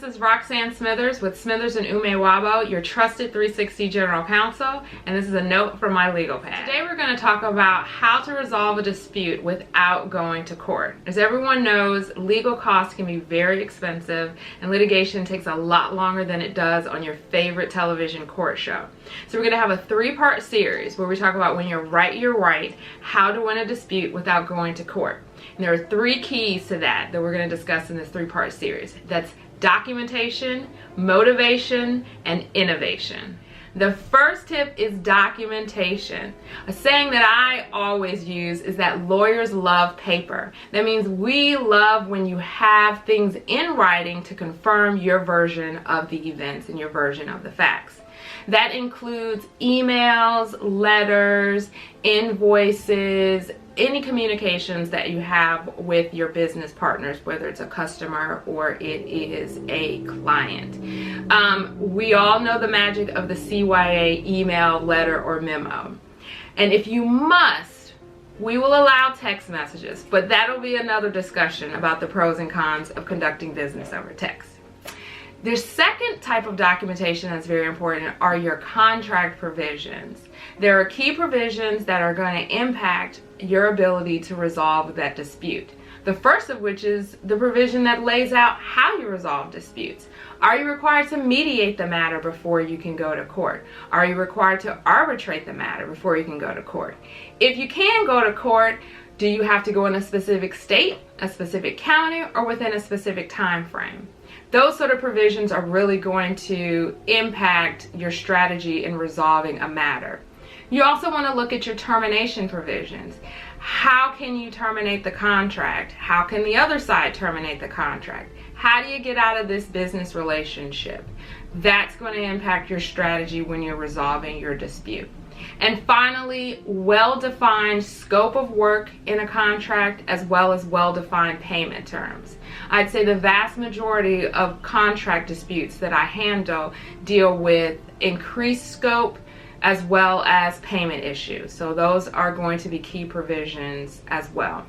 is Roxann Smithers with Smithers and Ume-Nwagbo, your trusted 360 general counsel, and this is a note from my legal pad. Today we're going to talk about how to resolve a dispute without going to court. As everyone knows, legal costs can be very expensive and litigation takes a lot longer than it does on your favorite television court show. So we're going to have a three-part series where we talk about when you're right, how to win a dispute without going to court. And there are three keys to that we're going to discuss in this three-part series. That's documentation, motivation, and innovation. The first tip is documentation. A saying that I always use is that lawyers love paper. That means we love when you have things in writing to confirm your version of the events and your version of the facts. That includes emails, letters, invoices, any communications that you have with your business partners, whether it's a customer or it is a client. We all know the magic of the CYA email, letter, or memo. And if you must, we will allow text messages, but that'll be another discussion about the pros and cons of conducting business over text. The second type of documentation that's very important are your contract provisions. There are key provisions that are going to impact your ability to resolve that dispute. The first of which is the provision that lays out how you resolve disputes. Are you required to mediate the matter before you can go to court? Are you required to arbitrate the matter before you can go to court? If you can go to court, do you have to go in a specific state, a specific county, or within a specific time frame? Those sort of provisions are really going to impact your strategy in resolving a matter. You also want to look at your termination provisions. How can you terminate the contract? How can the other side terminate the contract? How do you get out of this business relationship? That's going to impact your strategy when you're resolving your dispute. And finally, well-defined scope of work in a contract as well as well-defined payment terms. I'd say the vast majority of contract disputes that I handle deal with increased scope as well as payment issues. So those are going to be key provisions as well.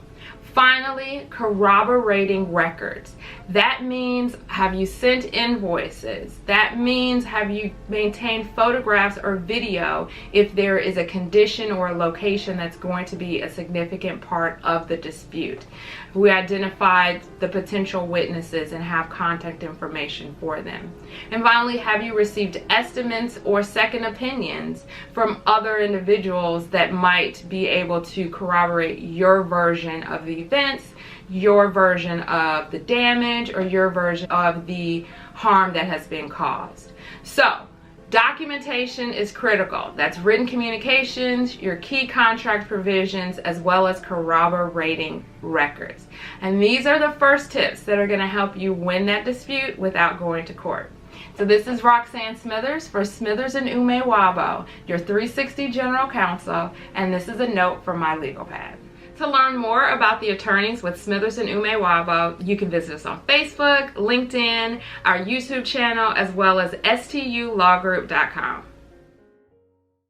Finally, corroborating records. That means, have you sent invoices? That means, have you maintained photographs or video if there is a condition or a location that's going to be a significant part of the dispute? We identified the potential witnesses and have contact information for them. And finally, have you received estimates or second opinions from other individuals that might be able to corroborate your version of the events, your version of the damage, or your version of the harm that has been caused? So, documentation is critical. That's written communications, your key contract provisions, as well as corroborating records. And these are the first tips that are going to help you win that dispute without going to court. So this is Roxann Smithers for Smithers and Ume-Nwagbo, your 360 general counsel, and this is a note from my legal pad. To learn more about the attorneys with Smithers and Ume-Nwagbo, you can visit us on Facebook, LinkedIn, our YouTube channel, as well as stulawgroup.com.